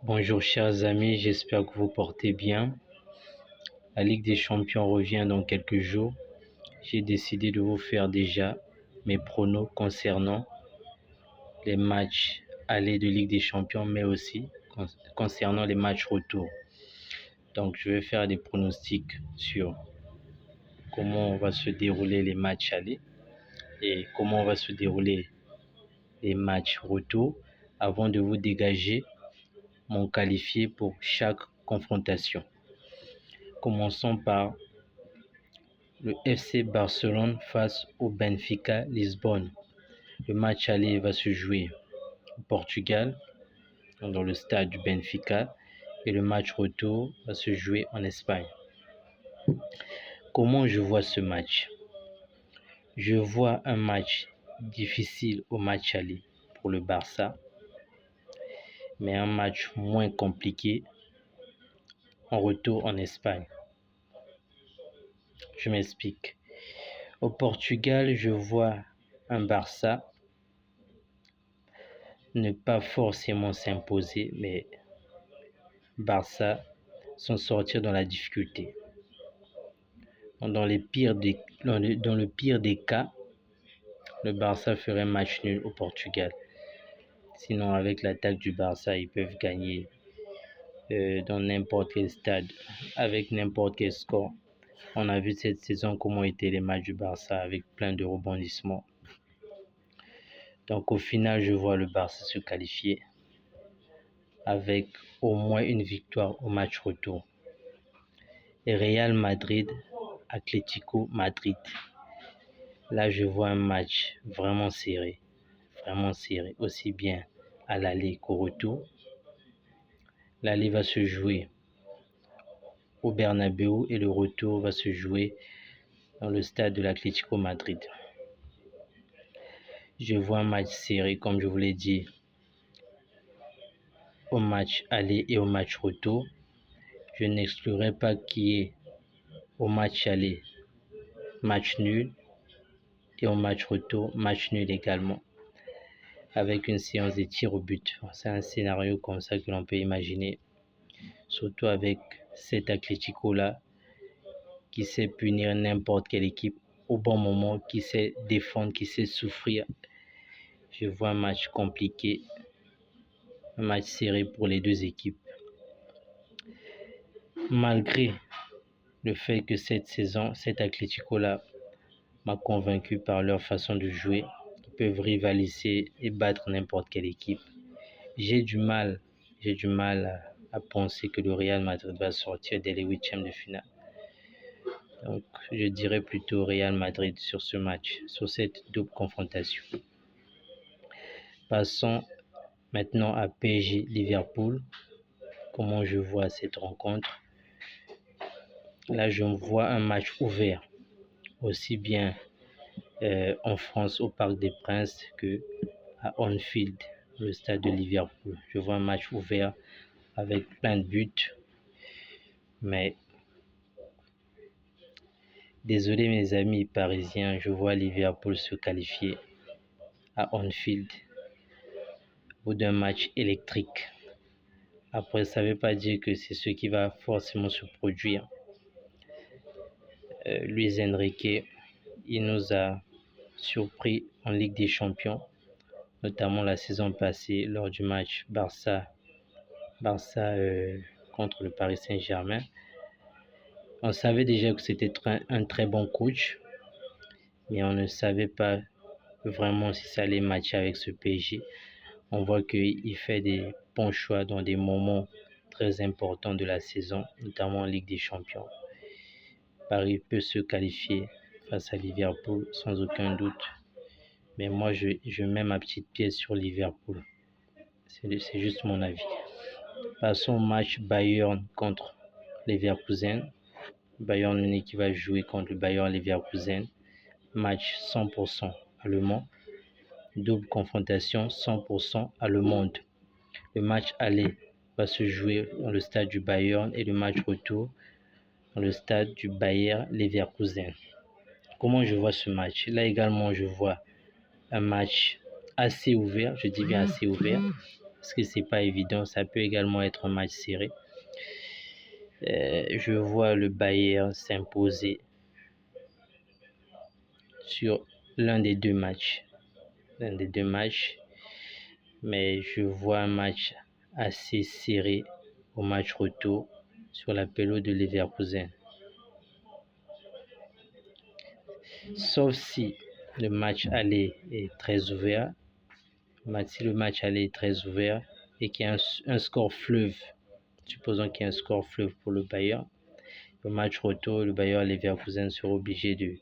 Bonjour chers amis, j'espère que vous portez bien. La Ligue des Champions revient dans quelques jours. J'ai décidé de vous faire déjà mes pronos concernant les matchs allés de Ligue des Champions, mais aussi concernant les matchs retour. Donc je vais faire des pronostics sur comment va se dérouler les matchs allés et comment va se dérouler les matchs retour avant de vous dégager mon qualifié pour chaque confrontation. Commençons par le FC Barcelone face au Benfica Lisbonne. Le match aller va se jouer au Portugal, dans le stade du Benfica, et le match retour va se jouer en Espagne. Comment je vois ce match? Je vois un match difficile au match aller pour le Barça, mais un match moins compliqué en retour en Espagne. Je m'explique. Au Portugal, je vois un Barça ne pas forcément s'imposer, mais Barça s'en sortir dans la difficulté. Dans le pire des cas, le Barça ferait match nul au Portugal. Sinon, avec l'attaque du Barça, ils peuvent gagner dans n'importe quel stade, avec n'importe quel score. On a vu cette saison comment étaient les matchs du Barça avec plein de rebondissements. Donc au final, je vois le Barça se qualifier avec au moins une victoire au match retour. Et Real Madrid, Atlético Madrid. Là, je vois un match vraiment serré, aussi bien à l'aller qu'au retour. L'aller va se jouer au Bernabéu et le retour va se jouer dans le stade de l'Atlético Madrid. Je vois un match serré, comme je vous l'ai dit, au match aller et au match retour. Je n'exclurai pas qu'il y ait au match aller match nul et au match retour match nul également, avec une séance de tirs au but. C'est un scénario comme ça que l'on peut imaginer, surtout avec cet Atlético-là qui sait punir n'importe quelle équipe au bon moment, qui sait défendre, qui sait souffrir. Je vois un match compliqué, un match serré pour les deux équipes. Malgré le fait que cette saison, cet Atlético-là m'a convaincu par leur façon de jouer, ils peuvent rivaliser et battre n'importe quelle équipe. J'ai du mal à penser que le Real Madrid va sortir dès les huitièmes de finale. Donc, je dirais plutôt Real Madrid sur ce match, sur cette double confrontation. Passons maintenant à PSG Liverpool. Comment je vois cette rencontre? Là, je vois un match ouvert, aussi bien en France au Parc des Princes que à Anfield, le stade de Liverpool. Je vois un match ouvert avec plein de buts, mais désolé mes amis parisiens, je vois Liverpool se qualifier à Anfield au bout d'un match électrique. Après, ça ne veut pas dire que c'est ce qui va forcément se produire. Luis Enrique, il nous a surpris en Ligue des Champions, notamment la saison passée lors du match Barça contre le Paris Saint-Germain. On savait déjà que c'était un très bon coach, mais on ne savait pas vraiment si ça allait matcher avec ce PSG. On voit qu'il fait des bons choix dans des moments très importants de la saison, notamment en Ligue des Champions. Paris peut se qualifier face à Liverpool sans aucun doute, mais moi je mets ma petite pièce sur Liverpool. C'est juste mon avis. Passons au match Bayern contre Leverkusen. Bayern Munich qui va jouer contre le Bayern Leverkusen. Match 100% allemand. Double confrontation 100% allemande. Le match aller va se jouer dans le stade du Bayern et le match retour dans le stade du Bayer Leverkusen. Comment je vois ce match? Là également, je vois un match assez ouvert, je dis bien assez ouvert, parce que c'est pas évident. Ça peut également être un match serré. Je vois le Bayern s'imposer sur l'un des deux matchs. Mais je vois un match assez serré au match retour sur la pelouse de Leverkusen. Sauf si le match aller est très ouvert. Si le match aller est très ouvert et qu'il y a un score fleuve, supposons qu'il y a un score fleuve pour le Bayern, le match retour, le Bayern Leverkusen sera obligé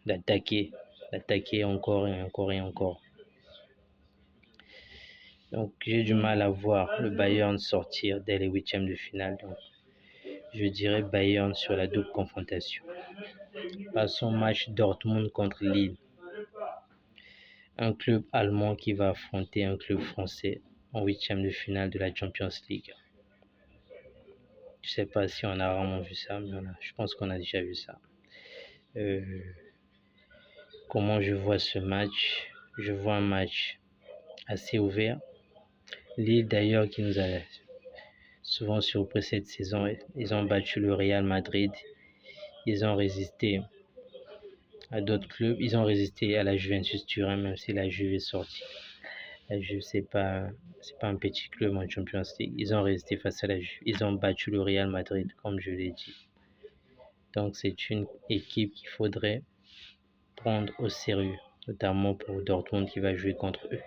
d'attaquer encore et encore et encore. Donc j'ai du mal à voir le Bayern sortir dès les huitièmes de finale. Donc je dirais Bayern sur la double confrontation. Passons au match Dortmund contre Lille. Un club allemand qui va affronter un club français en huitième de finale de la Champions League. Je ne sais pas si on a vraiment vu ça, mais je pense qu'on a déjà vu ça. Comment je vois ce match? Je vois un match assez ouvert. Lille d'ailleurs qui nous a souvent surpris cette saison, ils ont battu le Real Madrid. Ils ont résisté à d'autres clubs. Ils ont résisté à la Juventus Turin, même si la Juve est sortie. La Juve, c'est pas un petit club en Champions League. Ils ont résisté face à la Juve. Ils ont battu le Real Madrid, comme je l'ai dit. Donc, c'est une équipe qu'il faudrait prendre au sérieux, notamment pour Dortmund qui va jouer contre eux.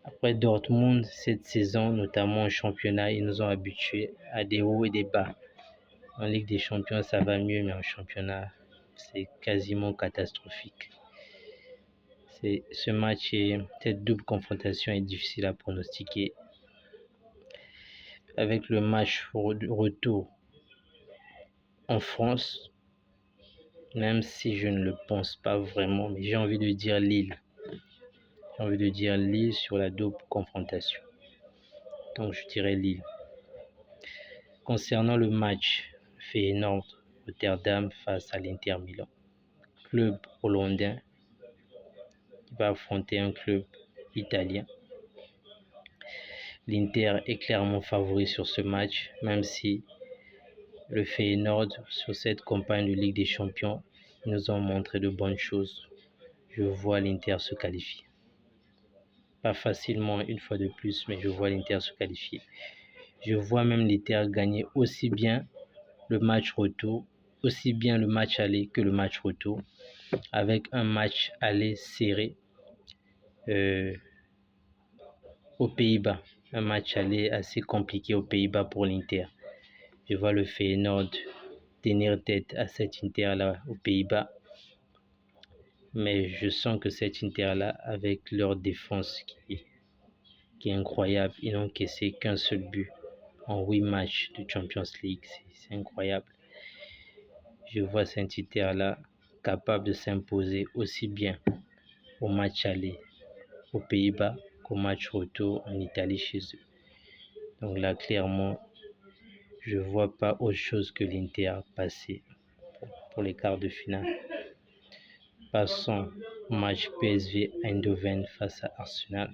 Après Dortmund, cette saison, notamment en championnat, ils nous ont habitués à des hauts et des bas. En Ligue des Champions, ça va mieux, mais en championnat, c'est quasiment catastrophique. Ce match et cette double confrontation est difficile à pronostiquer. Avec le match retour en France, même si je ne le pense pas vraiment, mais j'ai envie de dire Lille. J'ai envie de dire Lille sur la double confrontation. Donc je dirais Lille. Concernant le match Feyenoord Rotterdam face à l'Inter Milan, club hollandais qui va affronter un club italien. L'Inter est clairement favori sur ce match, même si le Feyenoord, sur cette campagne de Ligue des Champions, ils nous ont montré de bonnes choses. Je vois l'Inter se qualifier. Pas facilement une fois de plus, mais je vois l'Inter se qualifier. Je vois même l'Inter gagner aussi bien le match retour, aussi bien le match aller que le match retour, avec un match aller serré aux Pays-Bas. Un match aller assez compliqué aux Pays-Bas pour l'Inter. Je vois le Feyenoord tenir tête à cet Inter-là aux Pays-Bas. Mais je sens que cet Inter-là, avec leur défense qui est incroyable, ils n'ont caissé qu'un seul but en 8 matchs de Champions League. C'est incroyable. Je vois cet Inter-là capable de s'imposer aussi bien au match aller aux Pays-Bas qu'au match retour en Italie chez eux. Donc là, clairement, je ne vois pas autre chose que l'Inter passer pour les quarts de finale. Passons au match PSV Eindhoven face à Arsenal.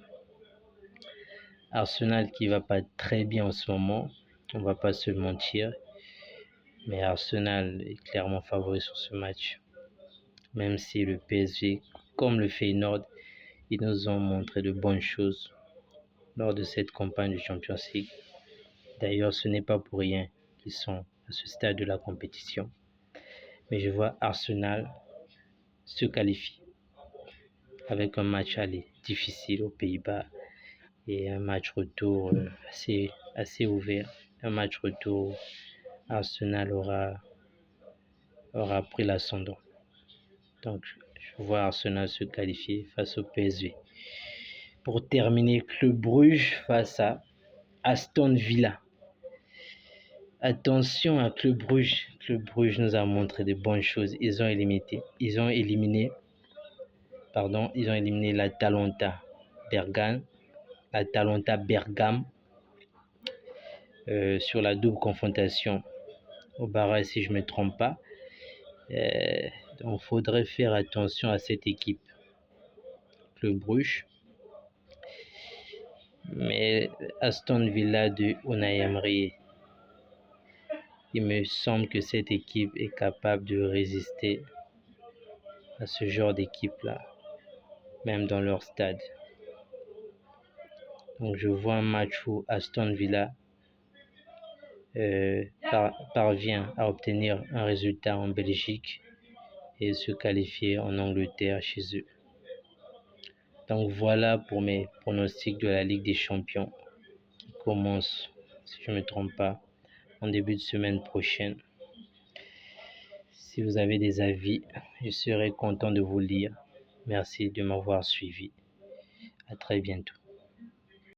Arsenal qui va pas très bien en ce moment, on va pas se mentir, mais Arsenal est clairement favori sur ce match. Même si le PSG, comme le Feyenoord, ils nous ont montré de bonnes choses lors de cette campagne de Champions League. D'ailleurs, ce n'est pas pour rien qu'ils sont à ce stade de la compétition. Mais je vois Arsenal se qualifier avec un match aller difficile aux Pays-Bas et un match retour assez ouvert. Un match retour, Arsenal aura pris l'ascendant. Donc, je vois Arsenal se qualifier face au PSV. Pour terminer, Club Brugge face à Aston Villa. Attention à Club Brugge. Club Brugge nous a montré de bonnes choses. Ils ont éliminé l'Atalanta Bergame sur la double confrontation au barrage si je ne me trompe pas. Donc il faudrait faire attention à cette équipe Club Brugge. Mais Aston Villa de Unai Emery, il me semble que cette équipe est capable de résister à ce genre d'équipe-là, même dans leur stade. Donc je vois un match où Aston Villa parvient à obtenir un résultat en Belgique et se qualifier en Angleterre chez eux. Donc voilà pour mes pronostics de la Ligue des Champions qui commence, si je ne me trompe pas, en début de semaine prochaine. Si vous avez des avis, je serai content de vous lire. Merci de m'avoir suivi. À très bientôt.